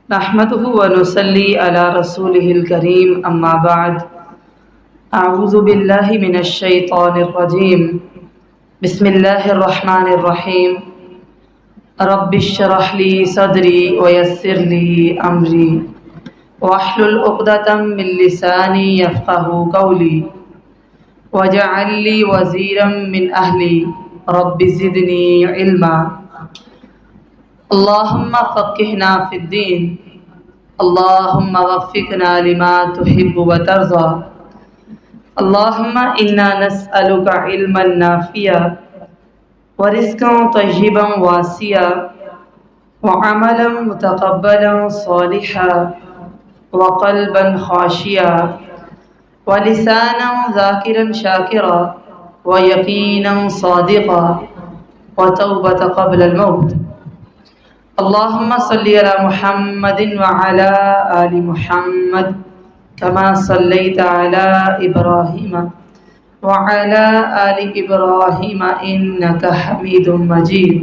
نحمده ونصلي على رسوله الكريم أما بعد أعوذ بالله من الشيطان الرجيم بسم الله الرحمن الرحيم رب اشرح لي صدري ويسر لي أمري واحلل عقدة من لساني يفقه قولي واجعل لي وزيرا من أهلي رب زدني علما اللهم فقهنا في الدين اللهم وفقنا لما تحب وترضى اللهم إنا نسألك علما نافعا ورزقا طيبا واسعا وعملا متقبلا صالحا وقلبا خاشعا ولسانا ذاكرا شاكرا ويقينا صادقا وتوبة قبل الموت اللهم صل على محمد وعلى آل محمد كما صليت على إبراهيم وعلى آل إبراهيم إنك حميد مجيد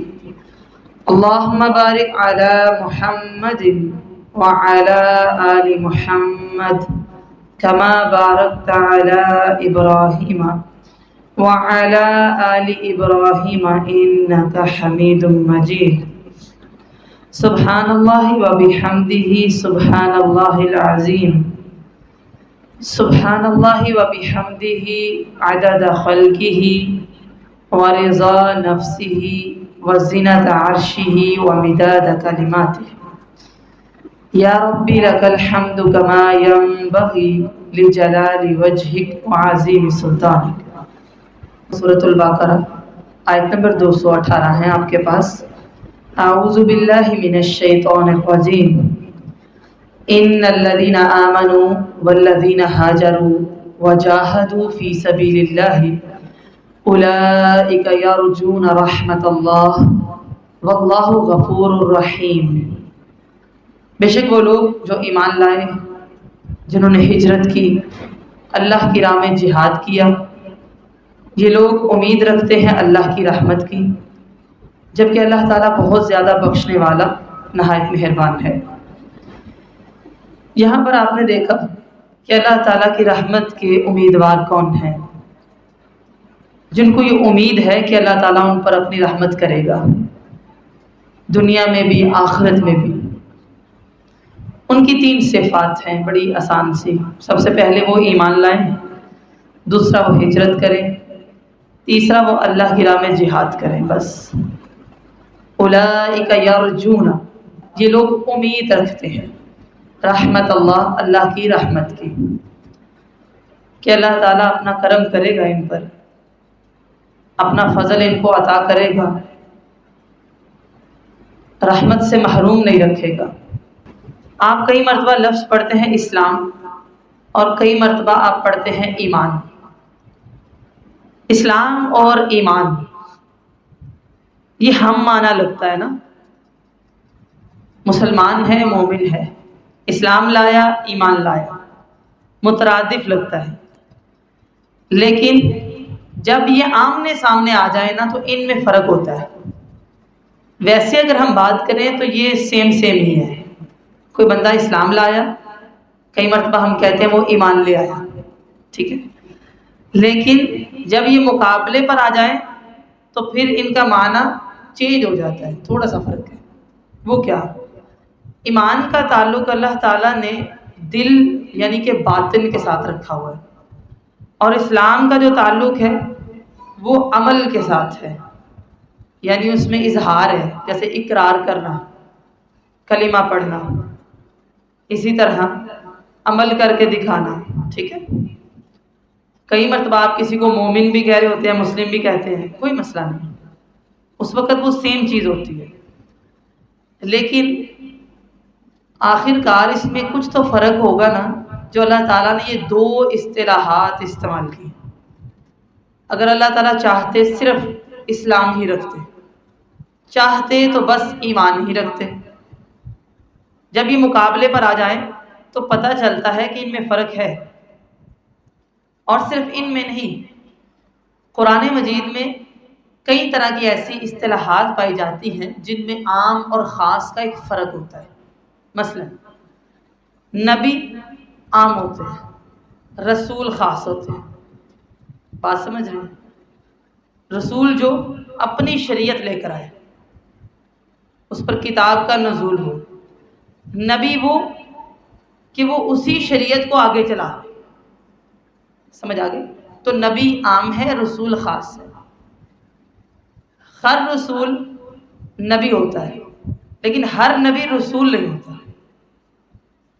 اللهم بارك على محمد وعلى آل محمد كما باركت على إبراهيم وعلى آل إبراهيم إنك حميد مجيد سبحان اللہ وبحمدہ سبحان اللہ العظیم سبحان اللہ وبحمدہ عدد خلقہ ورضا نفسہ وزنة عرشہ ومداد کلماتہ یا ربی لک الحمد کما ينبغی لجلال وجہک وعظیم سلطانک۔ سورۃ البقرہ آیت نمبر 218 ہے آپ کے پاس۔ اعوذ باللہ من الشیطان الرجیم ان الذین آمنوا والذین هاجروا وجاہدوا فی سبیل اللہ اولئک یرجون رحمت اللہ واللہ غفور رحیم۔ بے شک وہ لوگ جو ایمان لائے، جنہوں نے ہجرت کی، اللہ کی راہ میں جہاد کیا، یہ لوگ امید رکھتے ہیں اللہ کی رحمت کی، جبکہ اللہ تعالیٰ بہت زیادہ بخشنے والا نہایت مہربان ہے۔ یہاں پر آپ نے دیکھا کہ اللہ تعالیٰ کی رحمت کے امیدوار کون ہیں؟ جن کو یہ امید ہے کہ اللہ تعالیٰ ان پر اپنی رحمت کرے گا، دنیا میں بھی آخرت میں بھی۔ ان کی 3 صفات ہیں بڑی آسان سی۔ سب سے پہلے وہ ایمان لائیں، دوسرا وہ ہجرت کریں، تیسرا وہ اللہ کی راہ میں جہاد کریں۔ بس اولئک یرجون، یہ لوگ امید رکھتے ہیں رحمت اللہ، اللہ کی رحمت کی، کہ اللہ تعالیٰ اپنا کرم کرے گا ان پر، اپنا فضل ان کو عطا کرے گا، رحمت سے محروم نہیں رکھے گا۔ آپ کئی مرتبہ لفظ پڑھتے ہیں اسلام اور کئی مرتبہ آپ پڑھتے ہیں ایمان۔ اسلام اور ایمان یہ ہم معنی لگتا ہے نا، مسلمان ہے مومن ہے، اسلام لایا ایمان لایا، مترادف لگتا ہے، لیکن جب یہ آمنے سامنے آ جائے نا تو ان میں فرق ہوتا ہے۔ ویسے اگر ہم بات کریں تو یہ سیم ہی ہے۔ کوئی بندہ اسلام لایا، کئی مرتبہ ہم کہتے ہیں وہ ایمان لے آیا، ٹھیک ہے، لیکن جب یہ مقابلے پر آ جائیں تو پھر ان کا معنی چینج ہو جاتا ہے، تھوڑا سا فرق ہے۔ وہ کیا؟ ایمان کا تعلق اللہ تعالیٰ نے دل یعنی کہ باطن کے ساتھ رکھا ہوا ہے، اور اسلام کا جو تعلق ہے وہ عمل کے ساتھ ہے، یعنی اس میں اظہار ہے، جیسے اقرار کرنا، کلمہ پڑھنا، اسی طرح عمل کر کے دکھانا، ٹھیک ہے۔ کئی مرتبہ آپ کسی کو مومن بھی کہہ رہے ہوتے ہیں، مسلم بھی کہتے ہیں، کوئی مسئلہ نہیں، اس وقت وہ سیم چیز ہوتی ہے، لیکن آخر کار اس میں کچھ تو فرق ہوگا نا، جو اللہ تعالیٰ نے یہ 2 اصطلاحات استعمال کی۔ اگر اللہ تعالیٰ چاہتے صرف اسلام ہی رکھتے، چاہتے تو بس ایمان ہی رکھتے، جب یہ مقابلے پر آ جائیں تو پتہ چلتا ہے کہ ان میں فرق ہے، اور صرف ان میں نہیں، قرآن مجید میں کئی طرح کی ایسی اصطلاحات پائی جاتی ہیں جن میں عام اور خاص کا ایک فرق ہوتا ہے۔ مثلا نبی عام ہوتے ہیں، رسول خاص ہوتے ہیں. بات سمجھ رہے ہیں؟ رسول جو اپنی شریعت لے کر آئے، اس پر کتاب کا نزول ہو. نبی وہ کہ وہ اسی شریعت کو آگے چلا دے. سمجھ آ گئی؟ تو نبی عام ہے، رسول خاص ہے. ہر رسول نبی ہوتا ہے لیکن ہر نبی رسول نہیں ہوتا.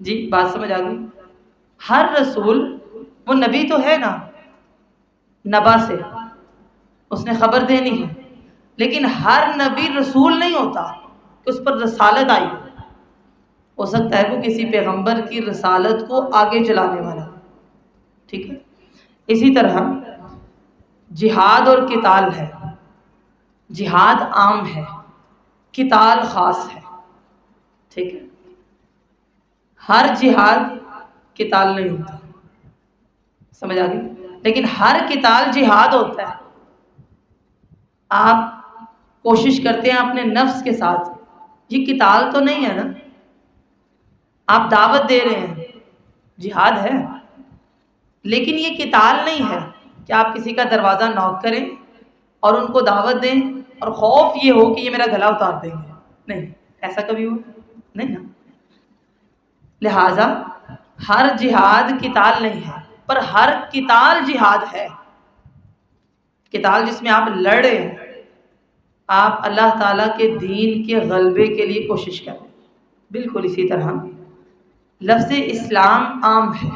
جی بات سمجھ آ گئی؟ ہر رسول وہ نبی تو ہے نا، نبا سے اس نے خبر دینی ہے، لیکن ہر نبی رسول نہیں ہوتا کہ اس پر رسالت آئی. ہو سکتا ہے وہ کسی پیغمبر کی رسالت کو آگے چلانے والا. ٹھیک ہے؟ اسی طرح جہاد اور قتال ہے. جہاد عام ہے، قتال خاص ہے. ٹھیک ہے؟ ہر جہاد قتال نہیں ہوتا. سمجھ آ گئی؟ لیکن ہر قتال جہاد ہوتا ہے. آپ کوشش کرتے ہیں اپنے نفس کے ساتھ، یہ قتال تو نہیں ہے نا. آپ دعوت دے رہے ہیں، جہاد ہے، لیکن یہ قتال نہیں ہے کہ آپ کسی کا دروازہ نوک کریں اور ان کو دعوت دیں اور خوف یہ ہو کہ یہ میرا گلا اتار دیں گے. نہیں، ایسا کبھی ہو نہیں نا. لہٰذا ہر جہاد قتال نہیں ہے، پر ہر قتال جہاد ہے. قتال جس میں آپ لڑ رہے ہیں، آپ اللہ تعالیٰ کے دین کے غلبے کے لیے کوشش کریں. بالکل اسی طرح لفظ اسلام عام ہے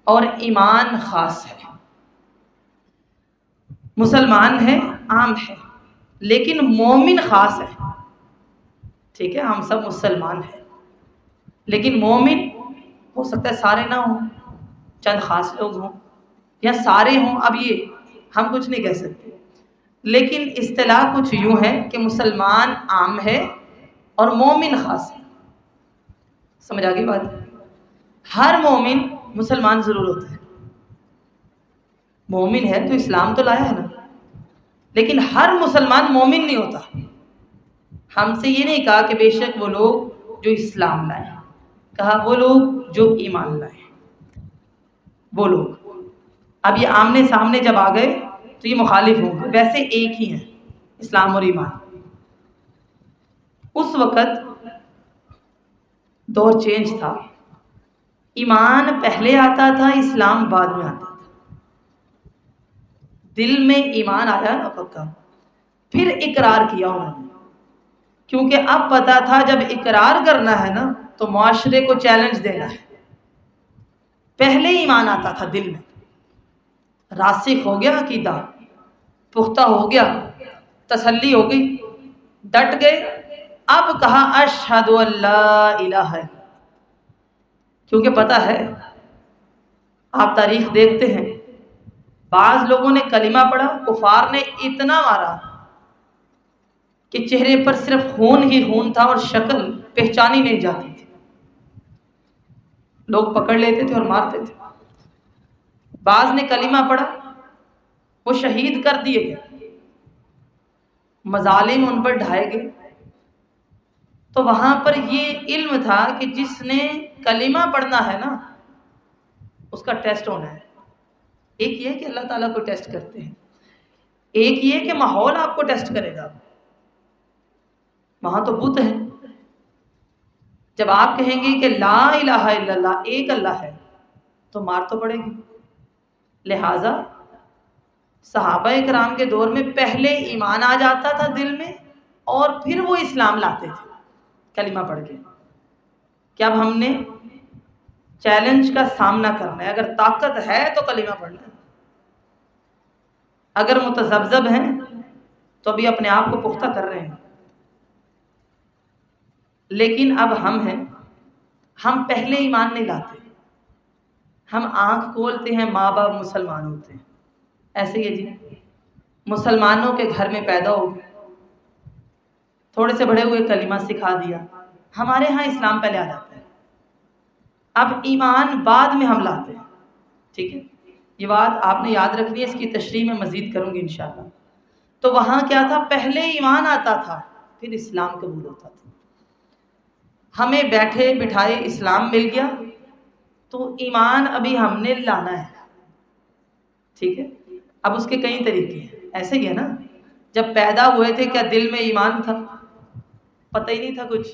اور ایمان خاص ہے. مسلمان ہے عام ہے لیکن مومن خاص ہے. ٹھیک ہے؟ ہم سب مسلمان ہیں لیکن مومن ہو سکتا ہے سارے نہ ہوں، چند خاص لوگ ہوں یا سارے ہوں. اب یہ ہم کچھ نہیں کہہ سکتے، لیکن اصطلاح کچھ یوں ہے کہ مسلمان عام ہے اور مومن خاص ہے. سمجھ آ گئی بات؟ ہر مومن مسلمان ضرور ہوتا ہے. مومن ہے تو اسلام تو لایا ہے نا، لیکن ہر مسلمان مومن نہیں ہوتا. ہم سے یہ نہیں کہا کہ بے شک وہ لوگ جو اسلام لائے، کہا وہ لوگ جو ایمان لائے. وہ لوگ اب یہ آمنے سامنے جب آ گئے تو یہ مخالف ہوں گے، ویسے ایک ہی ہیں اسلام اور ایمان. اس وقت دور چینج تھا، ایمان پہلے آتا تھا، اسلام بعد میں آتا تھا. دل میں ایمان آیا نا پکا، پھر اقرار کیا انہوں نے، کیونکہ اب پتا تھا جب اقرار کرنا ہے نا تو معاشرے کو چیلنج دینا ہے. پہلے ایمان آتا تھا دل میں، راسخ ہو گیا عقیدہ، پختہ ہو گیا، تسلی ہو گئی، ڈٹ گئے. اب کہا اشہد ان لا الہ الا اللہ، کیونکہ پتہ ہے آپ تاریخ دیکھتے ہیں بعض لوگوں نے کلمہ پڑھا، کفار نے اتنا مارا کہ چہرے پر صرف خون ہی خون تھا اور شکل پہچانی نہیں جاتی تھی. لوگ پکڑ لیتے تھے اور مارتے تھے. بعض نے کلمہ پڑھا، وہ شہید کر دیے گئے، مظالم ان پر ڈھائے گئے. تو وہاں پر یہ علم تھا کہ جس نے کلمہ پڑھنا ہے نا اس کا ٹیسٹ ہونا ہے. ایک یہ کہ اللہ تعالیٰ کو ٹیسٹ کرتے ہیں، ایک یہ کہ ماحول آپ کو ٹیسٹ کرے گا. وہاں تو بت ہے. جب آپ کہیں گے کہ لا الہ الا اللہ، ایک اللہ ہے، تو مار تو پڑے گی. لہٰذا صحابہ کرام کے دور میں پہلے ایمان آ جاتا تھا دل میں اور پھر وہ اسلام لاتے تھے کلمہ پڑھ کے. کہ اب ہم نے چیلنج کا سامنا کرنا ہے، اگر طاقت ہے تو کلمہ پڑھنا ہے، اگر متذبذب ہیں تو ابھی اپنے آپ کو پختہ کر رہے ہیں. لیکن اب ہم ہیں، ہم پہلے ایمان نہیں لاتے، ہم آنکھ کھولتے ہیں ماں باپ مسلمان ہوتے ہیں. ایسے ہی جی مسلمانوں کے گھر میں پیدا ہو گئے، تھوڑے سے بڑے ہوئے کلمہ سکھا دیا، ہمارے ہاں اسلام پہلے آ جاتا ہے، اب ایمان بعد میں ہم لاتے ہیں. ٹھیک ہے؟ یہ بات آپ نے یاد رکھنی ہے، اس کی تشریح میں مزید کروں گی انشاءاللہ. تو وہاں کیا تھا؟ پہلے ایمان آتا تھا پھر اسلام قبول ہوتا تھا. ہمیں بیٹھے بٹھائے اسلام مل گیا تو ایمان ابھی ہم نے لانا ہے، ٹھیک ہے؟ اب اس کے کئی طریقے ہیں، ایسے ہی ہے نا، جب پیدا ہوئے تھے کیا دل میں ایمان تھا؟ پتہ ہی نہیں تھا کچھ،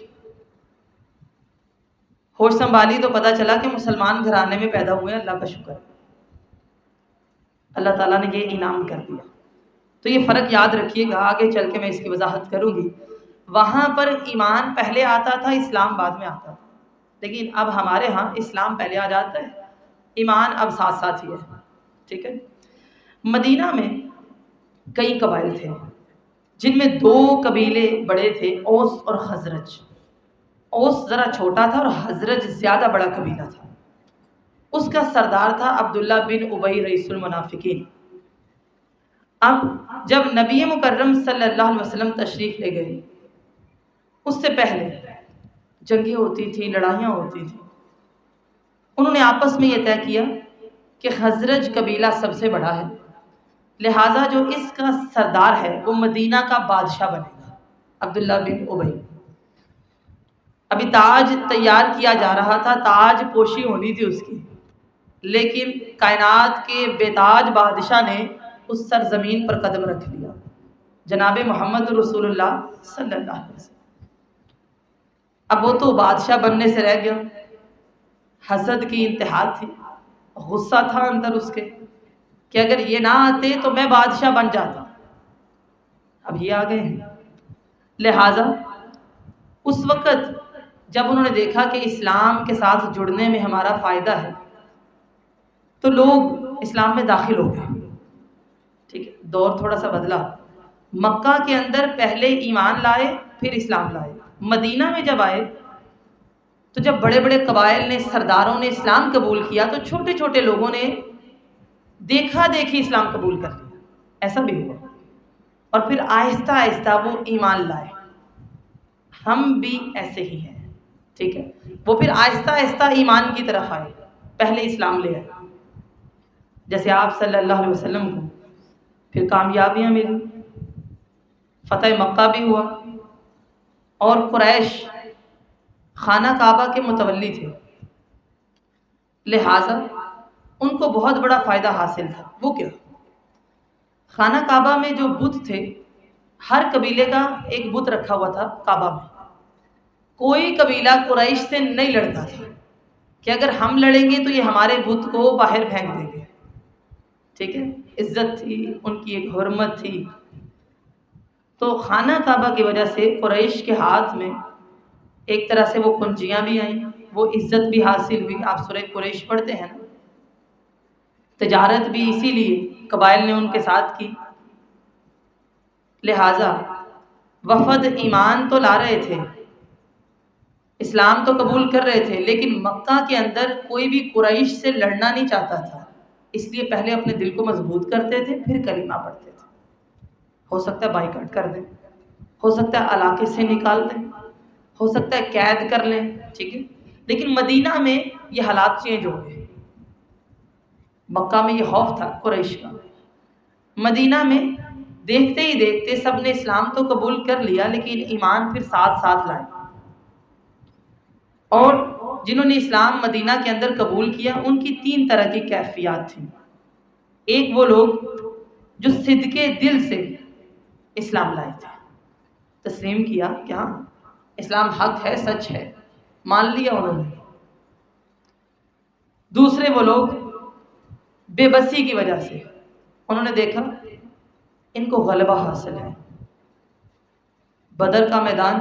ہوش سنبھالی تو پتہ چلا کہ مسلمان گھرانے میں پیدا ہوئے، اللہ کا شکر، اللہ تعالیٰ نے یہ انعام کر دیا۔ تو یہ فرق یاد رکھیے گا، آگے چل کے میں اس کی وضاحت کروں گی۔ وہاں پر ایمان پہلے آتا تھا، اسلام بعد میں آتا تھا، لیکن اب ہمارے ہاں اسلام پہلے آ جاتا ہے، ایمان اب ساتھ ساتھ ہی ہے، ٹھیک ہے؟ مدینہ میں کئی قبائل تھے جن میں دو قبیلے بڑے تھے، اوس اور خزرج۔ اوس ذرا چھوٹا تھا اور حضرج زیادہ بڑا قبیلہ تھا۔ اس کا سردار تھا عبداللہ بن ابی رئیس المنافقین۔ اب جب نبی مکرم صلی اللہ علیہ وسلم تشریف لے گئے، اس سے پہلے جنگیں ہوتی تھیں، لڑائیاں ہوتی تھیں، انہوں نے آپس میں یہ طے کیا کہ خزرج قبیلہ سب سے بڑا ہے، لہٰذا جو اس کا سردار ہے وہ مدینہ کا بادشاہ بنے گا، عبداللہ بن ابی۔ ابھی تاج تیار کیا جا رہا تھا، تاج پوشی ہونی تھی اس کی، لیکن کائنات کے بے تاج بادشاہ نے اس سرزمین پر قدم رکھ لیا، جناب محمد رسول اللہ صلی اللہ علیہ وسلم۔ اب وہ تو بادشاہ بننے سے رہ گیا، حسد کی انتہا تھی، غصہ تھا اندر اس کے کہ اگر یہ نہ آتے تو میں بادشاہ بن جاتا، اب یہ آ گئے ہیں۔ لہٰذا اس وقت جب انہوں نے دیکھا کہ اسلام کے ساتھ جڑنے میں ہمارا فائدہ ہے تو لوگ اسلام میں داخل ہو گئے، ٹھیک ہے؟ دور تھوڑا سا بدلا، مکہ کے اندر پہلے ایمان لائے پھر اسلام لائے، مدینہ میں جب آئے تو جب بڑے بڑے قبائل نے، سرداروں نے اسلام قبول کیا تو چھوٹے چھوٹے لوگوں نے دیکھا دیکھی اسلام قبول کر لیا، ایسا بھی ہوا، اور پھر آہستہ آہستہ وہ ایمان لائے۔ ہم بھی ایسے ہی ہیں، ٹھیک ہے؟ وہ پھر آہستہ آہستہ ایمان کی طرف آئے، پہلے اسلام لے آئے، جیسے آپ صلی اللہ علیہ وسلم کو پھر کامیابیاں ملی، فتح مکہ بھی ہوا، اور قریش خانہ کعبہ کے متولی تھے، لہٰذا ان کو بہت بڑا فائدہ حاصل تھا۔ وہ کیا؟ خانہ کعبہ میں جو بت تھے، ہر قبیلے کا ایک بت رکھا ہوا تھا کعبہ میں، کوئی قبیلہ قریش سے نہیں لڑتا تھا کہ اگر ہم لڑیں گے تو یہ ہمارے بت کو باہر پھینک دیں گے، ٹھیک ہے؟ عزت تھی ان کی، ایک حرمت تھی۔ تو خانہ کعبہ کی وجہ سے قریش کے ہاتھ میں ایک طرح سے وہ کنجیاں بھی آئیں، وہ عزت بھی حاصل ہوئی۔ آپ سورہ قریش پڑھتے ہیں نا، تجارت بھی اسی لیے قبائل نے ان کے ساتھ کی، لہٰذا وفد ایمان تو لا رہے تھے، اسلام تو قبول کر رہے تھے، لیکن مکہ کے اندر کوئی بھی قریش سے لڑنا نہیں چاہتا تھا، اس لیے پہلے اپنے دل کو مضبوط کرتے تھے پھر کلمہ پڑھتے تھے۔ ہو سکتا ہے بائیکاٹ کر دیں، ہو سکتا ہے علاقے سے نکال دیں، ہو سکتا ہے قید کر لیں، ٹھیک ہے؟ لیکن مدینہ میں یہ حالات چینج ہو گئے۔ مکہ میں یہ خوف تھا قریش کا، مدینہ میں دیکھتے ہی دیکھتے سب نے اسلام تو قبول کر لیا، لیکن ایمان پھر ساتھ ساتھ لائے، اور جنہوں نے اسلام مدینہ کے اندر قبول کیا ان کی تین طرح کی کیفیات تھیں۔ ایک وہ لوگ جو صدقے دل سے اسلام لائے تھے، تسلیم کیا کہ ہاں اسلام حق ہے، سچ ہے، مان لیا انہوں نے۔ دوسرے وہ لوگ بے بسی کی وجہ سے انہوں نے دیکھا ان کو غلبہ حاصل ہے، بدر کا میدان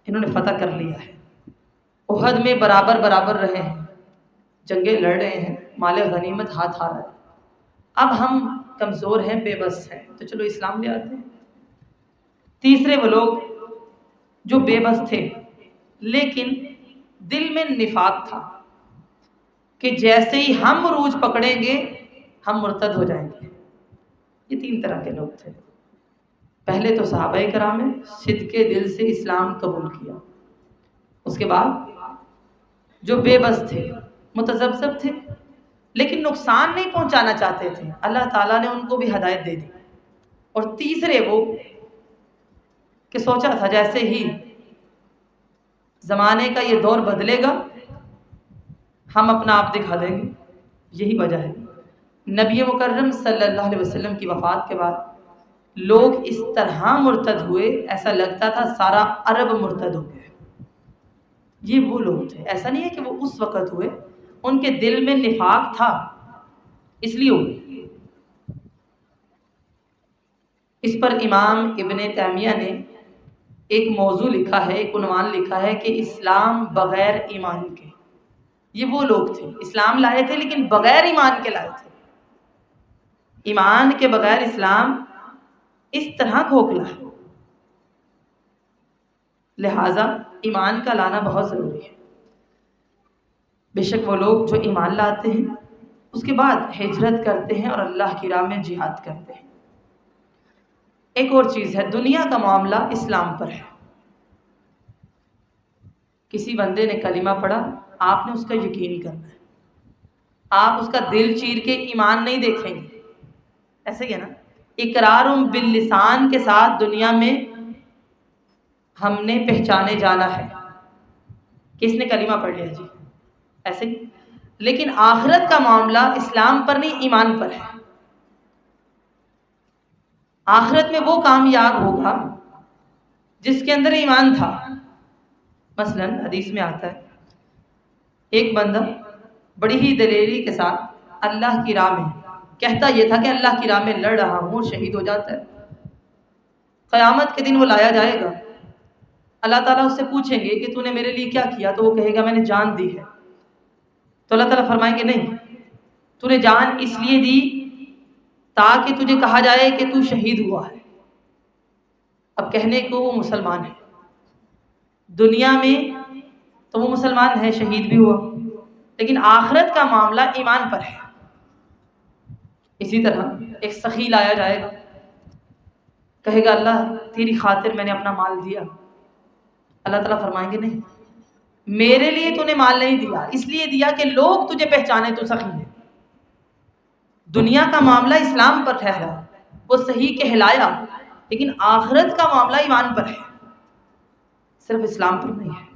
انہوں نے فتح کر لیا ہے، احد میں برابر برابر رہے ہیں، جنگیں لڑ رہے ہیں، مال غنیمت ہاتھ آ رہا ہے، اب ہم کمزور ہیں، بے بس ہیں، تو چلو اسلام لے آتے ہیں۔ تیسرے وہ لوگ جو بے بس تھے لیکن دل میں نفاق تھا کہ جیسے ہی ہم عروج پکڑیں گے ہم مرتد ہو جائیں گے۔ یہ تین طرح کے لوگ تھے۔ پہلے تو صحابہ کرام نے صدقے دل سے اسلام قبول کیا، اس کے بعد جو بے بس تھے، متذبذب تھے لیکن نقصان نہیں پہنچانا چاہتے تھے، اللہ تعالیٰ نے ان کو بھی ہدایت دے دی۔ اور تیسرے وہ کہ سوچا تھا جیسے ہی زمانے کا یہ دور بدلے گا، ہم اپنا آپ دکھا دیں گے. یہی وجہ ہے نبی مکرم صلی اللہ علیہ وسلم کی وفات کے بعد لوگ اس طرح مرتد ہوئے، ایسا لگتا تھا سارا عرب مرتد ہو گیا. یہ وہ لوگ تھے، ایسا نہیں ہے کہ وہ اس وقت ہوئے، ان کے دل میں نفاق تھا اس لیے ہوئے. اس پر امام ابن تیمیہ نے ایک موضوع لکھا ہے، ایک عنوان لکھا ہے کہ اسلام بغیر ایمان کے. یہ وہ لوگ تھے اسلام لائے تھے لیکن بغیر ایمان کے لائے تھے. ایمان کے بغیر اسلام اس طرح کھوکھلا ہے. لہٰذا ایمان کا لانا بہت ضروری ہے. بے شک وہ لوگ جو ایمان لاتے ہیں اس کے بعد ہجرت کرتے ہیں اور اللہ کی راہ میں جہاد کرتے ہیں. ایک اور چیز ہے، دنیا کا معاملہ اسلام پر ہے. کسی بندے نے کلمہ پڑھا، آپ نے اس کا یقین کرنا ہے. آپ اس کا دل چیر کے ایمان نہیں دیکھیں گے. ایسے ہی ہے نا، اقرار باللسان کے ساتھ دنیا میں ہم نے پہچانے جانا ہے کہ اس نے کلمہ پڑھ لیا جی، ایسے ہی. لیکن آخرت کا معاملہ اسلام پر نہیں، ایمان پر ہے. آخرت میں وہ کامیاب ہوگا جس کے اندر ایمان تھا. مثلا حدیث میں آتا ہے ایک بندہ بڑی ہی دلیری کے ساتھ اللہ کی راہ میں کہتا یہ تھا کہ اللہ کی راہ میں لڑ رہا ہوں، اور شہید ہو جاتا ہے. قیامت کے دن وہ لایا جائے گا، اللہ تعالیٰ اس سے پوچھیں گے کہ تو نے میرے لیے کیا کیا؟ تو وہ کہے گا میں نے جان دی ہے. تو اللہ تعالیٰ فرمائیں گے نہیں، تو نے جان اس لیے دی تاکہ تجھے کہا جائے کہ تو شہید ہوا ہے. اب کہنے کو وہ مسلمان ہے، دنیا میں تو وہ مسلمان ہے، شہید بھی ہوا، لیکن آخرت کا معاملہ ایمان پر ہے. اسی طرح ایک سخی لایا جائے گا، کہے گا اللہ تیری خاطر میں نے اپنا مال دیا. اللہ تعالیٰ فرمائیں گے نہیں، میرے لیے تو نے مال نہیں دیا، اس لیے دیا کہ لوگ تجھے پہچانے تو سخی ہے. دنیا کا معاملہ اسلام پر ٹھہرا، وہ صحیح کہلایا، لیکن آخرت کا معاملہ ایمان پر ہے، صرف اسلام پر نہیں ہے.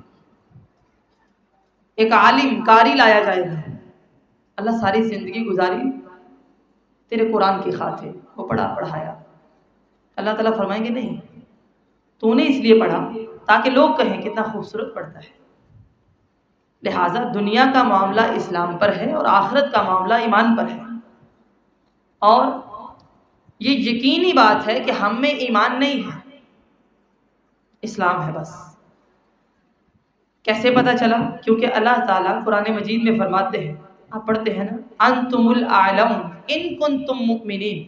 ایک عالم قاری لایا جائے گا، اللہ ساری زندگی گزاری تیرے قرآن کی خاطر، وہ پڑھا پڑھایا. اللہ تعالیٰ فرمائیں گے نہیں، تو نے اس لیے پڑھا تاکہ لوگ کہیں کتنا خوبصورت پڑھتا ہے. لہٰذا دنیا کا معاملہ اسلام پر ہے اور آخرت کا معاملہ ایمان پر ہے. اور یہ یقینی بات ہے کہ ہم میں ایمان نہیں ہے، اسلام ہے بس. کیسے پتہ چلا؟ کیونکہ اللہ تعالیٰ قرآن مجید میں فرماتے ہیں، آپ پڑھتے ہیں نا، انتم الاعلم ان کنتم مؤمنین،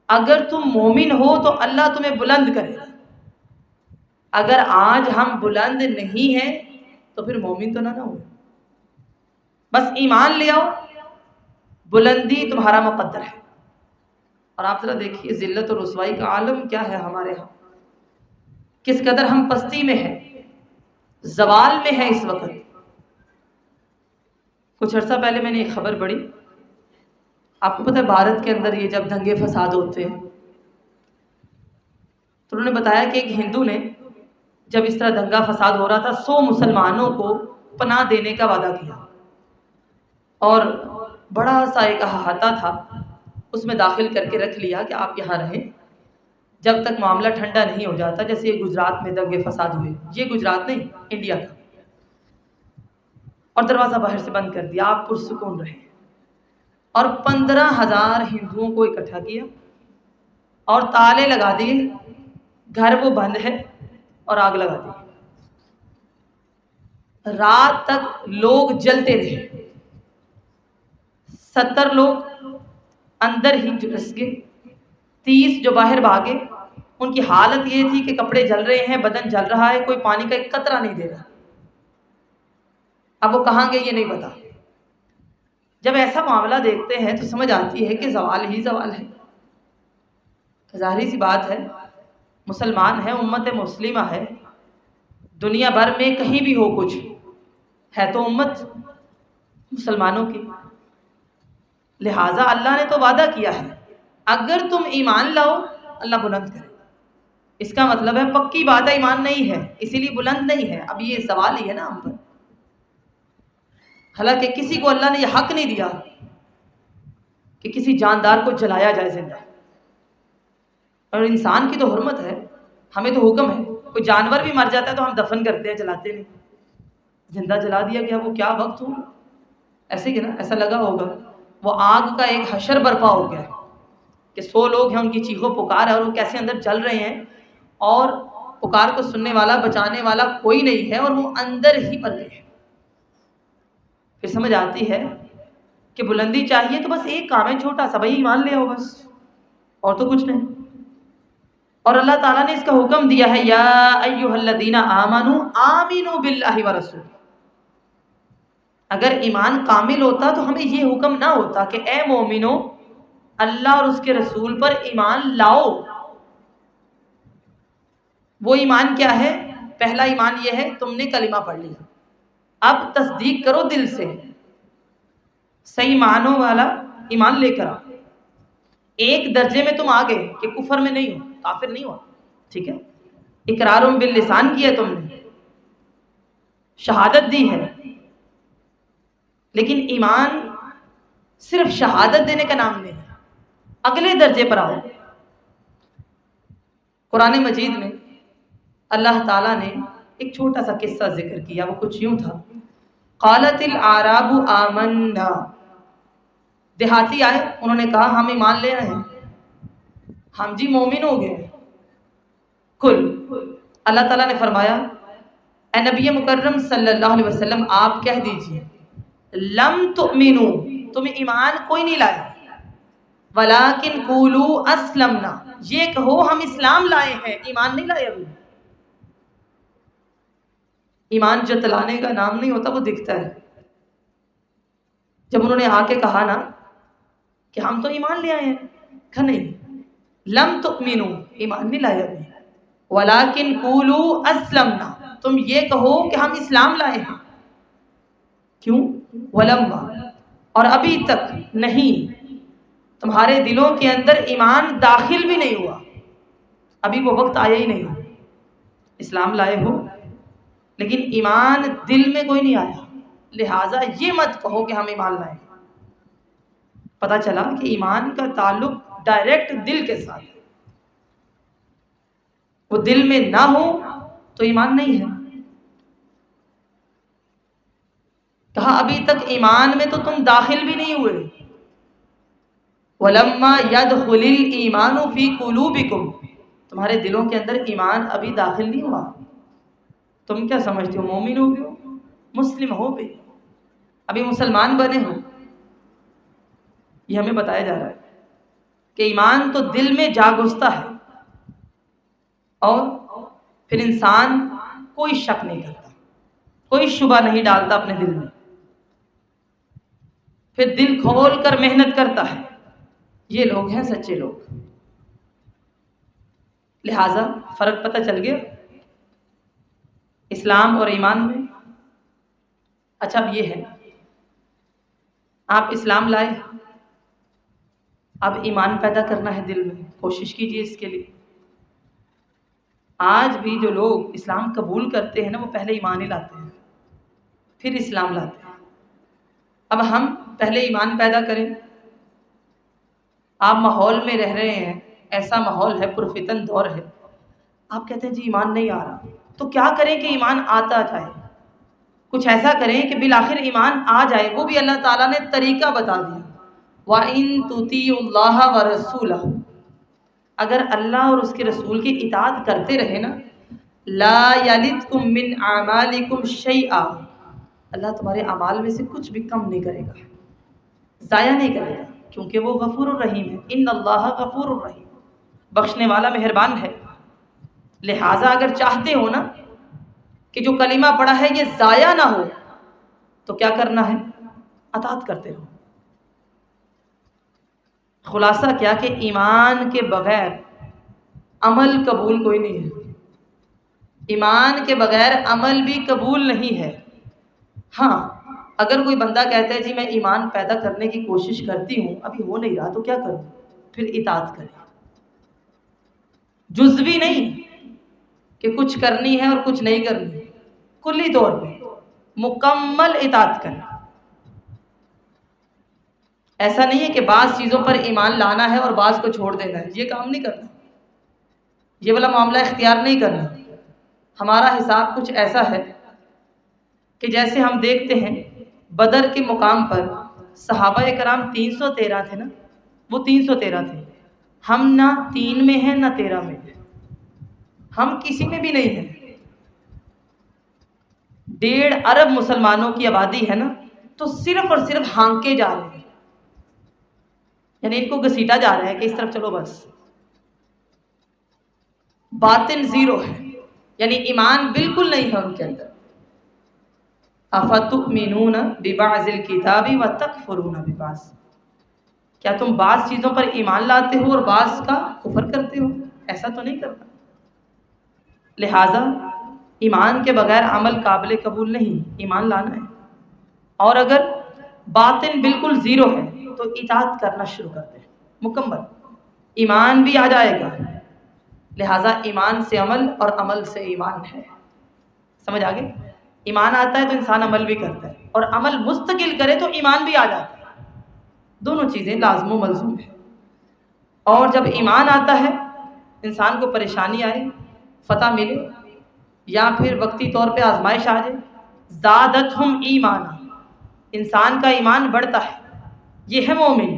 اگر تم مومن ہو تو اللہ تمہیں بلند کرے. اگر آج ہم بلند نہیں ہیں تو پھر مومن تو نہ ہو. بس ایمان لے آؤ، بلندی تمہارا مقدر ہے. اور آپ ذرا دیکھیے ذلت اور رسوائی کا عالم کیا ہے ہمارے ہاں، کس قدر ہم پستی میں ہیں، زوال میں ہے اس وقت. کچھ عرصہ پہلے میں نے ایک خبر پڑھی، آپ کو پتہ ہے بھارت کے اندر یہ جب دنگے فساد ہوتے ہیں تو انہوں نے بتایا کہ ایک ہندو نے جب اس طرح دنگا فساد ہو رہا تھا 100 مسلمانوں کو پناہ دینے کا وعدہ کیا، اور بڑا سا ایک احاطہ تھا اس میں داخل کر کے رکھ لیا کہ آپ یہاں رہیں جب تک معاملہ ٹھنڈا نہیں ہو جاتا. جیسے یہ گجرات میں دنگے فساد ہوئے، یہ گجرات نہیں انڈیا کا، اور دروازہ باہر سے بند کر دیا، آپ پرسکون رہیں. اور 15,000 ہندوؤں کو اکٹھا کیا اور تالے لگا دیے، گھر وہ بند ہے اور آگ لگا دی. رات تک لوگ جلتے رہے، 70 لوگ اندر ہی جھلس گئے، 30 جو باہر بھاگے. ان کی حالت یہ تھی کہ کپڑے جل رہے ہیں، بدن جل رہا ہے، کوئی پانی کا ایک قطرہ نہیں دے رہا. اب وہ کہاں گئے یہ نہیں پتا. جب ایسا معاملہ دیکھتے ہیں تو سمجھ آتی ہے کہ زوال ہی زوال ہے. ظاہری سی بات ہے، مسلمان ہے، امت مسلمہ ہے، دنیا بھر میں کہیں بھی ہو کچھ ہے تو امت مسلمانوں کی. لہٰذا اللہ نے تو وعدہ کیا ہے اگر تم ایمان لاؤ اللہ بلند کرے. اس کا مطلب ہے پکی بات ہے ایمان نہیں ہے، اسی لیے بلند نہیں ہے۔ اب یہ سوال ہی ہے نا ہم پر، حالانکہ کسی کو اللہ نے یہ حق نہیں دیا کہ کسی جاندار کو جلایا جائے زندہ، اور انسان کی تو حرمت ہے، ہمیں تو حکم ہے، کوئی جانور بھی مر جاتا ہے تو ہم دفن کرتے ہیں، جلاتے نہیں، زندہ جلا دیا گیا، وہ کیا وقت ہو، ایسے ہی نا، ایسا لگا ہوگا وہ آگ کا ایک حشر برپا ہو گیا کہ 100 لوگ ہیں، ان کی چیخو پکار ہے اور وہ کیسے اندر جل رہے ہیں، اور پکار کو سننے والا بچانے والا کوئی نہیں ہے، اور وہ اندر ہی مر گئے۔ پھر سمجھ آتی ہے کہ بلندی چاہیے تو بس ایک کام ہے چھوٹا سا، بھائی ایمان لے آؤ بس، اور تو کچھ نہیں۔ اور اللہ تعالیٰ نے اس کا حکم دیا ہے، یا ایھا الذین آمنوا آمنوا باللہ ورسولہ۔ اگر ایمان کامل ہوتا تو ہمیں یہ حکم نہ ہوتا کہ اے مومنو اللہ اور اس کے رسول پر ایمان لاؤ۔ وہ ایمان کیا ہے؟ پہلا ایمان یہ ہے تم نے کلمہ پڑھ لیا، اب تصدیق کرو دل سے، صحیح معنوں والا ایمان لے کر آؤ۔ ایک درجے میں تم آ گئے کہ کفر میں نہیں ہو، کافر نہیں ہو، ٹھیک ہے، اقرار باللسان کیا تم نے، شہادت دی ہے، لیکن ایمان صرف شہادت دینے کا نام نہیں ہے، اگلے درجے پر آؤ۔ قرآن مجید میں اللہ تعالیٰ نے ایک چھوٹا سا قصہ ذکر کیا، وہ کچھ یوں تھا، قالت الاعراب آمنا، دیہاتی آئے، انہوں نے کہا ہم ایمان لے رہے ہیں، ہم جی مومن ہو گئے۔ کل، اللہ تعالیٰ نے فرمایا اے نبی مکرم صلی اللہ علیہ وسلم آپ کہہ دیجئے لم تؤمنو، تم ایمان کوئی نہیں لائے، ولیکن قولوا اسلمنا، یہ کہو ہم اسلام لائے ہیں، ایمان نہیں لائے ابھی۔ ایمان جتلانے کا نام نہیں ہوتا، وہ دکھتا ہے۔ جب انہوں نے آ کے کہا نا کہ ہم تو ایمان لے آئے ہیں، کہا نہیں، لم تؤمنو، ایمان نہیں لائے ابھی، ولیکن قولوا اسلمنا، تم یہ کہو کہ ہم اسلام لائے ہیں۔ کیوں؟ ولما، اور ابھی تک نہیں، تمہارے دلوں کے اندر ایمان داخل بھی نہیں ہوا، ابھی وہ وقت آیا ہی نہیں۔ اسلام لائے ہو لیکن ایمان دل میں کوئی نہیں آیا، لہٰذا یہ مت کہو کہ ہم ایمان لائے۔ پتہ چلا کہ ایمان کا تعلق ڈائریکٹ دل کے ساتھ ہے، وہ دل میں نہ ہو تو ایمان نہیں ہے۔ کہا ابھی تک ایمان میں تو تم داخل بھی نہیں ہوئے، وَلَمَّا يَدْخُلِ الْإِيمَانُ فِي قُلُوبِكُمْ، تمہارے دلوں کے اندر ایمان ابھی داخل نہیں ہوا، تم کیا سمجھتے ہو مومن ہو گئے ہو، مسلم ہو گئے، ابھی مسلمان بنے ہو۔ یہ ہمیں بتایا جا رہا ہے کہ ایمان تو دل میں جا گھستا ہے، اور پھر انسان کوئی شک نہیں کرتا، کوئی شبہ نہیں ڈالتا اپنے دل میں، پھر دل کھول کر محنت کرتا ہے۔ یہ لوگ ہیں سچے لوگ۔ لہٰذا فرق پتہ چل گیا اسلام اور ایمان میں۔ اچھا اب یہ ہے، آپ اسلام لائے، اب ایمان پیدا کرنا ہے دل میں، کوشش کیجئے اس کے لیے۔ آج بھی جو لوگ اسلام قبول کرتے ہیں نا، وہ پہلے ایمان ہی لاتے ہیں، پھر اسلام لاتے ہیں۔ اب ہم پہلے ایمان پیدا کریں۔ آپ ماحول میں رہ رہے ہیں، ایسا ماحول ہے، پرفتن دور ہے، آپ کہتے ہیں جی ایمان نہیں آ رہا، تو کیا کریں کہ ایمان آتا جائے؟ کچھ ایسا کریں کہ بالآخر ایمان آ جائے۔ وہ بھی اللہ تعالیٰ نے طریقہ بتا دیا، وَإِن تُطِيعُوا اللَّهَ وَرَسُولَهُ، اگر اللہ اور اس کے رسول کی اطاعت کرتے رہے نا، لَا يَلِدْكُم مِّنْ أَعْمَالِكُمْ شَيْئًا، اللہ تمہارے اعمال میں سے کچھ بھی کم نہیں کرے گا، ضائع نہیں کرے گا، کیونکہ وہ غفور الرحیم ہے۔ ان اللہ غفور الرحیم، بخشنے والا مہربان ہے۔ لہٰذا اگر چاہتے ہو نا کہ جو کلمہ پڑھا ہے یہ ضائع نہ ہو، تو کیا کرنا ہے؟ اطاعت کرتے رہو۔ خلاصہ کیا کہ ایمان کے بغیر عمل قبول کوئی نہیں ہے، ایمان کے بغیر عمل بھی قبول نہیں ہے۔ ہاں اگر کوئی بندہ کہتا ہے جی میں ایمان پیدا کرنے کی کوشش کرتی ہوں، ابھی ہو نہیں رہا، تو کیا کروں؟ پھر اطاعت کریں، جزوی نہیں، کہ کچھ کرنی ہے اور کچھ نہیں کرنی، کلی طور پہ مکمل اطاعت کرنا۔ ایسا نہیں ہے کہ بعض چیزوں پر ایمان لانا ہے اور بعض کو چھوڑ دینا ہے، یہ کام نہیں کرنا، یہ والا معاملہ اختیار نہیں کرنا۔ ہمارا حساب کچھ ایسا ہے کہ جیسے ہم دیکھتے ہیں بدر کے مقام پر صحابہ کرام 313 تھے نا، وہ 313 تھے، ہم نہ 3 میں ہیں نہ 13 میں ہیں، ہم کسی میں بھی نہیں ہیں۔ 1.5 ارب مسلمانوں کی آبادی ہے نا، تو صرف اور صرف ہانکے جا رہے ہیں، یعنی ان کو گھسیٹا جا رہا ہے کہ اس طرف چلو بس۔ باطن زیرو ہے، یعنی ایمان بالکل نہیں ہے ان کے اندر۔ افتؤمنون ببعض الکتاب وتکفرون ببعض، کیا تم بعض چیزوں پر ایمان لاتے ہو اور بعض کا کفر کرتے ہو؟ ایسا تو نہیں کرنا۔ لہذا ایمان کے بغیر عمل قابل قبول نہیں، ایمان لانا ہے، اور اگر باطن بالکل زیرو ہے تو اطاعت کرنا شروع کرتے ہیں مکمل، ایمان بھی آ جائے گا۔ لہٰذا ایمان سے عمل اور عمل سے ایمان ہے، سمجھ آگے؟ ایمان آتا ہے تو انسان عمل بھی کرتا ہے، اور عمل مستقل کرے تو ایمان بھی آ جاتا ہے، دونوں چیزیں لازم و ملزوم ہیں۔ اور جب ایمان آتا ہے، انسان کو پریشانی آئے، فتح ملے، یا پھر وقتی طور پہ آزمائش آ جائے، زادتہم ایمانا، انسان کا ایمان بڑھتا ہے، یہ ہے مومن۔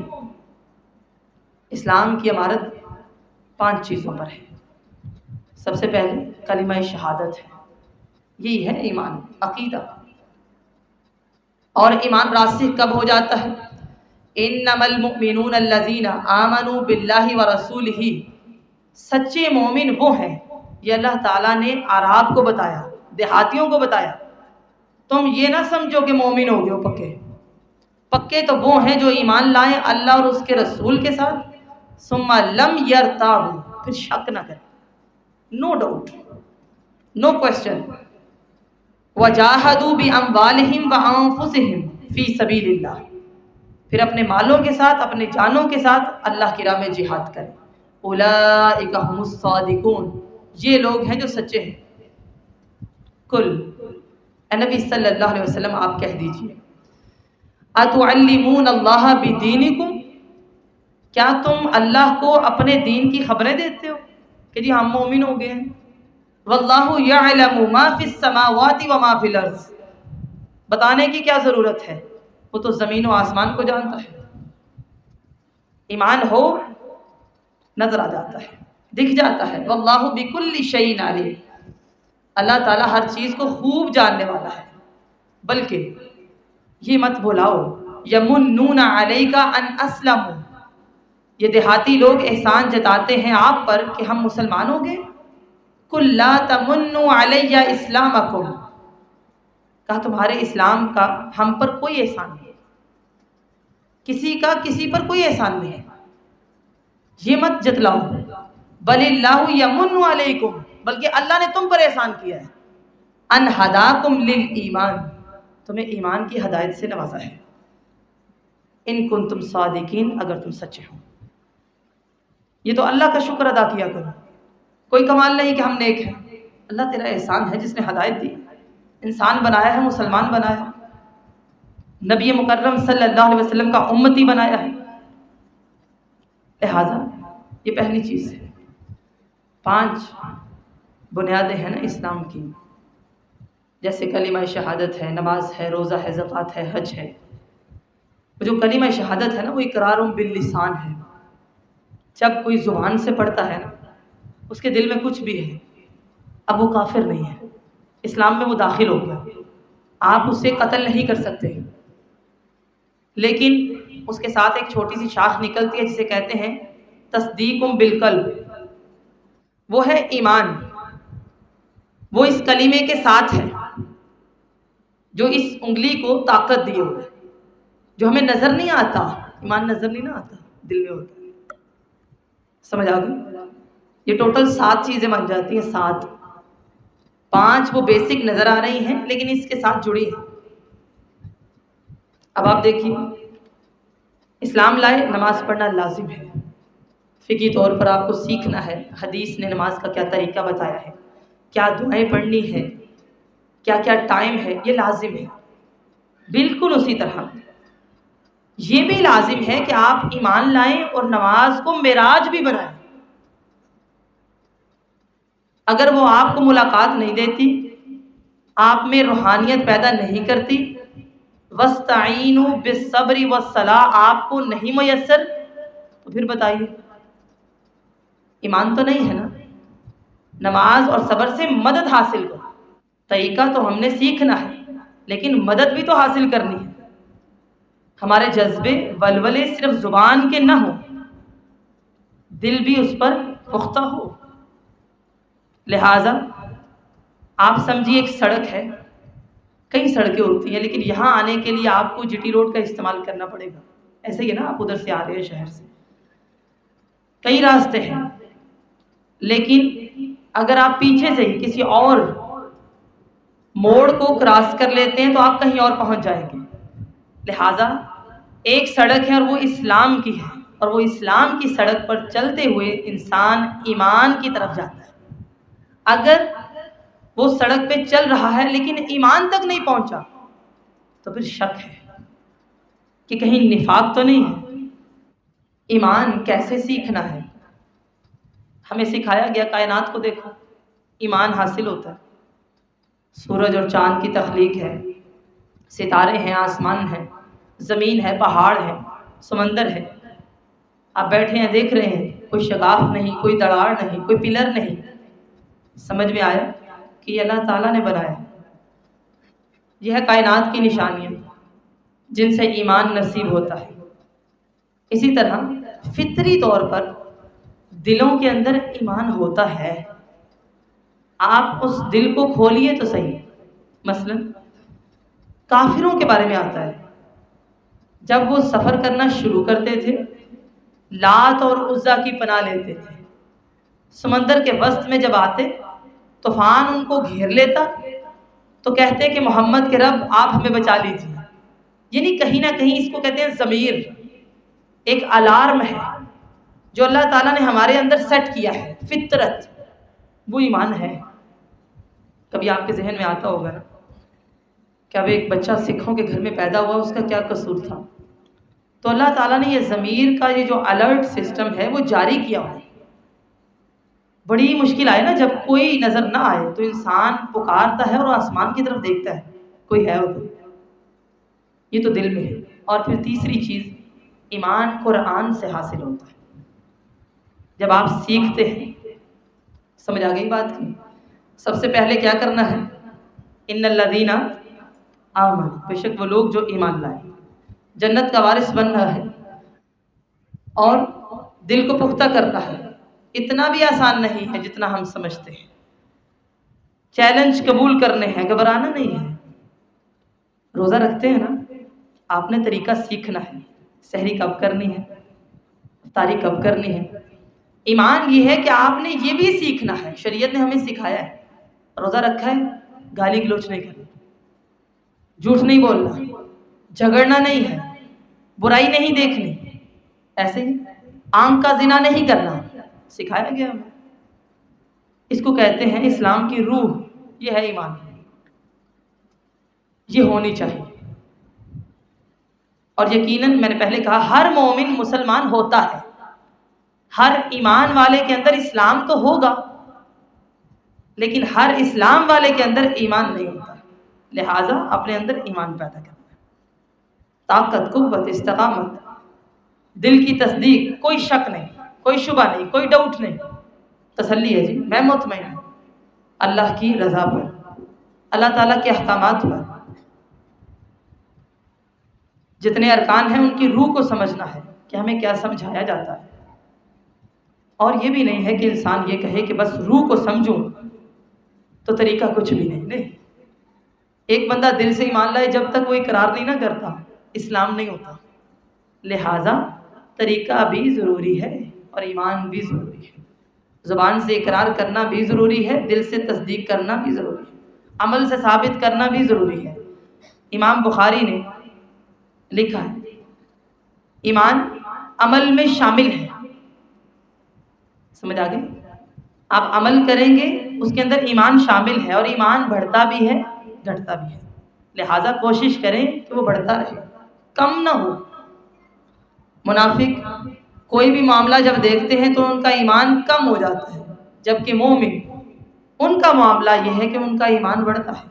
اسلام کی عمارت 5 چیزوں پر ہے۔ سب سے پہلے کلمہ شہادت ہے، یہی ہے ایمان، عقیدہ۔ اور ایمان راسخ کب ہو جاتا ہے؟ انما المؤمنون الذین آمنوا باللہ ورسولہ، سچے مومن وہ ہیں، یہ اللہ تعالیٰ نے اعراب کو بتایا، دیہاتیوں کو بتایا۔ تم یہ نہ سمجھو کہ مومن ہو گئے ہو پکے، پکے تو وہ ہیں جو ایمان لائیں اللہ اور اس کے رسول کے ساتھ، ثم لم یرتابوا، پھر شک نہ کریں، نو ڈاؤٹ، نو کوشچن، وجاہدوا باموالہم وانفسہم فی سبیل اللہ، پھر اپنے مالوں کے ساتھ، اپنے جانوں کے ساتھ اللہ کی راہ میں جہاد کریں۔ اولئک ھم الصادقون، یہ لوگ ہیں جو سچے ہیں۔ کل اے نبی صلی اللہ علیہ وسلم آپ کہہ دیجئے، اتعلمون اللہ بدینکم، کیا تم اللہ کو اپنے دین کی خبریں دیتے ہو کہ جی ہم مومن ہو گئے ہیں؟ واللہ یعلم ما فی السماوات وما فی الارض، بتانے کی کیا ضرورت ہے، وہ تو زمین و آسمان کو جانتا ہے۔ ایمان ہو نظر آ جاتا ہے، دکھ جاتا ہے۔ واللہ بکل شیء علیم، اللہ تعالیٰ ہر چیز کو خوب جاننے والا ہے۔ بلکہ یہ مت بھلاؤ، یمنون علیک ان اسلموا، یہ دیہاتی لوگ احسان جتاتے ہیں آپ پر کہ ہم مسلمان ہو گئے۔ قل لا تمنوا علی اسلامکم، کہا تمہارے اسلام کا ہم پر کوئی احسان نہیں، کسی کا کسی پر کوئی احسان نہیں ہے، یہ مت جتلاؤ۔ بل اللہ یمن علیکم، بلکہ اللہ نے تم پر احسان کیا ہے، ان ہداکم للایمان، تمہیں ایمان کی ہدایت سے نوازا ہے، ان کنتم صادقین، اگر تم سچے ہو۔ یہ تو اللہ کا شکر ادا کیا کرو، کوئی کمال نہیں کہ ہم نیک ہیں، اللہ تیرا احسان ہے جس نے ہدایت دی، انسان بنایا ہے، مسلمان بنایا ہے، نبی مکرم صلی اللہ علیہ وسلم کا امتی بنایا ہے۔ لہٰذا یہ پہلی چیز ہے۔ 5 بنیادیں ہیں نا اسلام کی، جیسے کلمہ شہادت ہے، نماز ہے، روزہ ہے، زکوٰۃ ہے، حج ہے۔ جو کلمہ شہادت ہے نا، وہ اقرار باللسان ہے، جب کوئی زبان سے پڑھتا ہے نا، اس کے دل میں کچھ بھی ہے، اب وہ کافر نہیں ہے، اسلام میں وہ داخل ہو گیا، آپ اسے قتل نہیں کر سکتے، لیکن اس کے ساتھ ایک چھوٹی سی شاخ نکلتی ہے جسے کہتے ہیں تصدیق بالقلب، وہ ہے ایمان، وہ اس کلمے کے ساتھ ہے جو اس انگلی کو طاقت دیے ہوئے، جو ہمیں نظر نہیں آتا، ایمان نظر نہیں نہ آتا، دل میں ہوتا ہے۔ سمجھ آ گئی؟ یہ ٹوٹل 7 چیزیں بن جاتی ہیں، 7، 5 وہ بیسک نظر آ رہی ہیں لیکن اس کے ساتھ جڑی ہیں۔ اب آپ دیکھیے، اسلام لائے، نماز پڑھنا لازم ہے، فقہی طور پر آپ کو سیکھنا ہے، حدیث نے نماز کا کیا طریقہ بتایا ہے، کیا دعائیں پڑھنی ہے، کیا کیا ٹائم ہے، یہ لازم ہے۔ بالکل اسی طرح یہ بھی لازم ہے کہ آپ ایمان لائیں اور نماز کو معراج بھی بنائیں۔ اگر وہ آپ کو ملاقات نہیں دیتی، آپ میں روحانیت پیدا نہیں کرتی، وَاسْتَعِینُوا بِالصَّبْرِ وَالصَّلَاةِ آپ کو نہیں میسر، تو پھر بتائیے ایمان تو نہیں ہے نا۔ نماز اور صبر سے مدد حاصل کرو۔ طریقہ تو ہم نے سیکھنا ہے، لیکن مدد بھی تو حاصل کرنی ہے۔ ہمارے جذبے ولولے صرف زبان کے نہ ہوں، دل بھی اس پر پختہ ہو۔ لہٰذا آپ سمجھیے ایک سڑک ہے، کئی سڑکیں ہوتی ہیں، لیکن یہاں آنے کے لیے آپ کو جی ٹی روڈ کا استعمال کرنا پڑے گا۔ ایسے ہی ہے نا، آپ ادھر سے آ رہے ہیں شہر سے، کئی راستے ہیں، لیکن اگر آپ پیچھے سے ہی کسی اور موڑ کو کراس کر لیتے ہیں تو آپ کہیں اور پہنچ جائیں گے۔ لہٰذا ایک سڑک ہے اور وہ اسلام کی ہے، اور وہ اسلام کی سڑک پر چلتے ہوئے انسان ایمان کی طرف جاتا ہے۔ اگر وہ سڑک پہ چل رہا ہے لیکن ایمان تک نہیں پہنچا تو پھر شک ہے کہ کہیں نفاق تو نہیں ہے۔ ایمان کیسے سیکھنا ہے؟ ہمیں سکھایا گیا کائنات کو دیکھو، ایمان حاصل ہوتا ہے۔ سورج اور چاند کی تخلیق ہے، ستارے ہیں، آسمان ہے، زمین ہے، پہاڑ ہے، سمندر ہے۔ آپ بیٹھے ہیں دیکھ رہے ہیں، کوئی شگاف نہیں، کوئی دراڑ نہیں، کوئی پلر نہیں۔ سمجھ میں آیا کہ یہ اللہ تعالیٰ نے بنایا ہے۔ یہ ہے کائنات کی نشانیاں جن سے ایمان نصیب ہوتا ہے۔ اسی طرح فطری طور پر دلوں کے اندر ایمان ہوتا ہے، آپ اس دل کو کھولیے تو صحیح۔ مثلا کافروں کے بارے میں آتا ہے، جب وہ سفر کرنا شروع کرتے تھے لات اور عزا کی پناہ لیتے تھے۔ سمندر کے وسط میں جب آتے، طوفان ان کو گھیر لیتا تو کہتے کہ محمد کے رب آپ ہمیں بچا لیجیے۔ یعنی کہیں نہ کہیں اس کو کہتے ہیں ضمیر، ایک الارم ہے جو اللہ تعالیٰ نے ہمارے اندر سیٹ کیا ہے، فطرت، وہ ایمان ہے۔ کبھی آپ کے ذہن میں آتا ہوگا نا کہ اب ایک بچہ سکھوں کے گھر میں پیدا ہوا، اس کا کیا قصور تھا؟ تو اللہ تعالیٰ نے یہ ضمیر کا یہ جو الرٹ سسٹم ہے وہ جاری کیا ہوا ہے۔ بڑی مشکل آئے نا، جب کوئی نظر نہ آئے تو انسان پکارتا ہے اور آسمان کی طرف دیکھتا ہے، کوئی ہے ادھر، یہ تو دل میں ہے۔ اور پھر تیسری چیز، ایمان قرآن سے حاصل ہوتا ہے۔ جب آپ سیکھتے ہیں، سمجھ آ گئی بات کی؟ سب سے پہلے کیا کرنا ہے؟ ان الذین آمنوا، بے شک وہ لوگ جو ایمان لائے، جنت کا وارث بننا ہے اور دل کو پختہ کرنا ہے۔ اتنا بھی آسان نہیں ہے جتنا ہم سمجھتے ہیں۔ چیلنج قبول کرنے ہیں، گھبرانا نہیں ہے۔ روزہ رکھتے ہیں نا، آپ نے طریقہ سیکھنا ہے، سحری کب کرنی ہے، افطاری کب کرنی ہے۔ ایمان یہ ہے کہ آپ نے یہ بھی سیکھنا ہے، شریعت نے ہمیں سکھایا ہے۔ روزہ رکھا ہے، گالی گلوچ نہیں کرنی، جھوٹ نہیں بولنا، جھگڑنا نہیں ہے، برائی نہیں دیکھنی، ایسے ہی آنکھ کا زنا نہیں کرنا، سکھایا گیا ہمیں۔ اس کو کہتے ہیں اسلام کی روح، یہ ہے ایمان، یہ ہونی چاہیے۔ اور یقیناً میں نے پہلے کہا ہر مومن مسلمان ہوتا ہے، ہر ایمان والے کے اندر اسلام تو ہوگا، لیکن ہر اسلام والے کے اندر ایمان نہیں ہوتا۔ لہٰذا اپنے اندر ایمان پیدا کرنا ہے، طاقت، قوت، استقامت، دل کی تصدیق، کوئی شک نہیں، کوئی شبہ نہیں، کوئی ڈاؤٹ نہیں، تسلی ہے جی، میں مطمئن ہوں اللہ کی رضا پر، اللہ تعالیٰ کے احکامات پر۔ جتنے ارکان ہیں ان کی روح کو سمجھنا ہے کہ ہمیں کیا سمجھایا جاتا ہے۔ اور یہ بھی نہیں ہے کہ انسان یہ کہے کہ بس روح کو سمجھوں تو طریقہ کچھ بھی نہیں۔ ایک بندہ دل سے ایمان لائے جب تک وہ اقرار نہیں نہ کرتا، اسلام نہیں ہوتا۔ لہٰذا طریقہ بھی ضروری ہے اور ایمان بھی ضروری ہے۔ زبان سے اقرار کرنا بھی ضروری ہے، دل سے تصدیق کرنا بھی ضروری ہے، عمل سے ثابت کرنا بھی ضروری ہے۔ امام بخاری نے لکھا ہے ایمان عمل میں شامل ہے۔ سمجھ آ گئی؟ آپ عمل کریں گے اس کے اندر ایمان شامل ہے، اور ایمان بڑھتا بھی ہے گھٹتا بھی ہے، لہٰذا کوشش کریں کہ وہ بڑھتا رہے، کم نہ ہو۔ منافق کوئی بھی معاملہ جب دیکھتے ہیں تو ان کا ایمان کم ہو جاتا ہے، جبکہ مومن ان کا معاملہ یہ ہے کہ ان کا ایمان بڑھتا ہے۔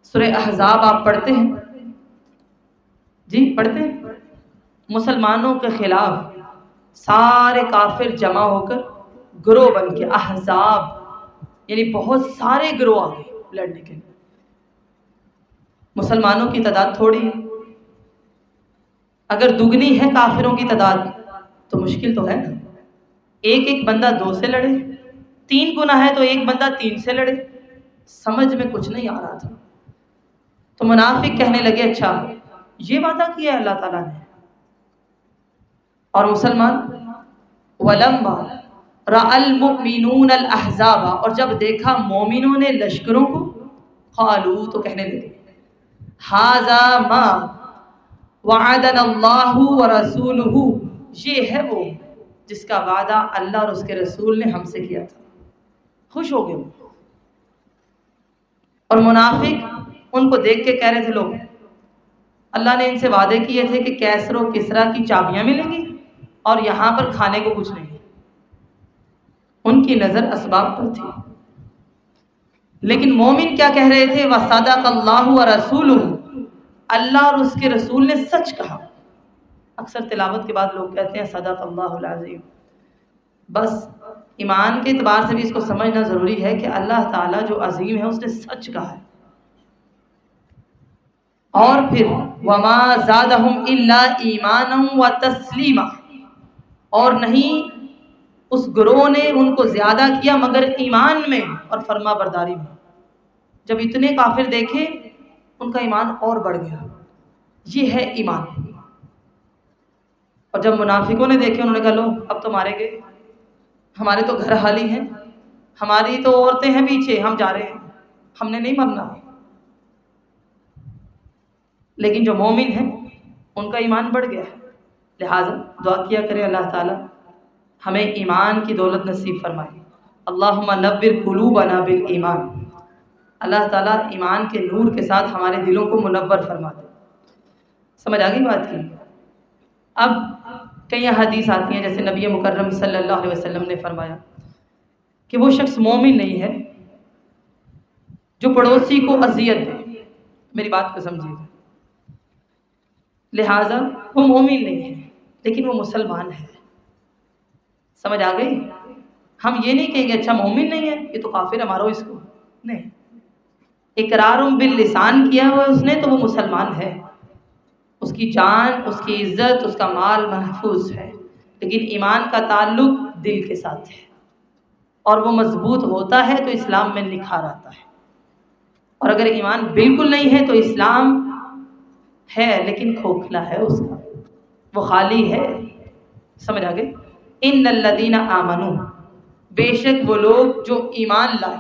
سورہ احزاب آپ پڑھتے ہیں؟ جی پڑھتے ہیں؟ مسلمانوں کے خلاف سارے کافر جمع ہو کر گروہ بن کے، احزاب یعنی بہت سارے گروہ آ گئے لڑنے کے لیے۔ مسلمانوں کی تعداد تھوڑی ہے، اگر دگنی ہے کافروں کی تعداد تو مشکل تو ہے نا۔ ایک ایک بندہ 2 سے لڑے، 3 گنا ہے تو ایک بندہ 3 سے لڑے، سمجھ میں کچھ نہیں آ رہا تھا۔ تو منافق کہنے لگے اچھا یہ وعدہ کیا ہے اللہ تعالیٰ نے، اور مسلمان وَلَمَّا رَأَى الْمُؤْمِنُونَ الْأَحْزَابَ، اور جب دیکھا مومنوں نے لشکروں کو، قالوا تو کہنے لگے هَذَا مَا وَعَدَنَا اللَّهُ وَرَسُولُهُ، یہ ہے وہ جس کا وعدہ اللہ اور اس کے رسول نے ہم سے کیا تھا۔ خوش ہو گئے وہ، اور منافق ان کو دیکھ کے کہہ رہے تھے لوگ اللہ نے ان سے وعدے کیے تھے کہ کیسر و کسرا کی چابیاں ملیں گی اور یہاں پر کھانے کو کچھ نہیں۔ ان کی نظر اسباب پر تھی، لیکن مومن کیا کہہ رہے تھے؟ وَصَدَقَ اللَّهُ وَرَسُولُهُ، اللہ اور اس کے رسول نے سچ کہا۔ اکثر تلاوت کے بعد لوگ کہتے ہیں صدق اللہ العظیم، بس ایمان کے اعتبار سے بھی اس کو سمجھنا ضروری ہے کہ اللہ تعالیٰ جو عظیم ہے اس نے سچ کہا ہے۔ اور پھر وَمَا زَادَهُمْ إِلَّا إِيمَانًا وَتَسْلِيمًا، اور نہیں اس گروہ نے ان کو زیادہ کیا مگر ایمان میں اور فرما برداری میں۔ جب اتنے کافر دیکھے ان کا ایمان اور بڑھ گیا، یہ ہے ایمان۔ اور جب منافقوں نے دیکھے انہوں نے کہا لو اب تو مارے گئے، ہمارے تو گھر حالی ہیں، ہماری تو عورتیں ہیں پیچھے، ہم جا رہے ہیں، ہم نے نہیں مرنا۔ لیکن جو مومن ہیں ان کا ایمان بڑھ گیا ہے، لہٰذا دعا کیا کرے اللہ تعالیٰ ہمیں ایمان کی دولت نصیب فرمائے۔ اللہم نور قلوبنا بالایمان، اللہ تعالیٰ ایمان کے نور کے ساتھ ہمارے دلوں کو منور فرما دے۔ سمجھ آ گئی بات کی؟ اب کئی حدیث آتی ہیں، جیسے نبی مکرم صلی اللہ علیہ وسلم نے فرمایا کہ وہ شخص مومن نہیں ہے جو پڑوسی کو اذیت دے۔ میری بات کو سمجھیے گا، لہٰذا وہ مومن نہیں ہے لیکن وہ مسلمان ہے۔ سمجھ آ گئی؟ ہم یہ نہیں کہیں گے اچھا مومن نہیں ہے یہ تو کافر ہے مارو اس کو، نہیں، اقرار باللسان کیا ہوا اس نے تو وہ مسلمان ہے، اس کی جان، اس کی عزت، اس کا مال محفوظ ہے، لیکن ایمان کا تعلق دل کے ساتھ ہے، اور وہ مضبوط ہوتا ہے تو اسلام میں نکھار آتا ہے، اور اگر ایمان بالکل نہیں ہے تو اسلام ہے لیکن کھوکھلا ہے اس کا، وہ خالی ہے۔ سمجھ آ گئی؟ ان الذین آمنوا، بے شک وہ لوگ جو ایمان لائے،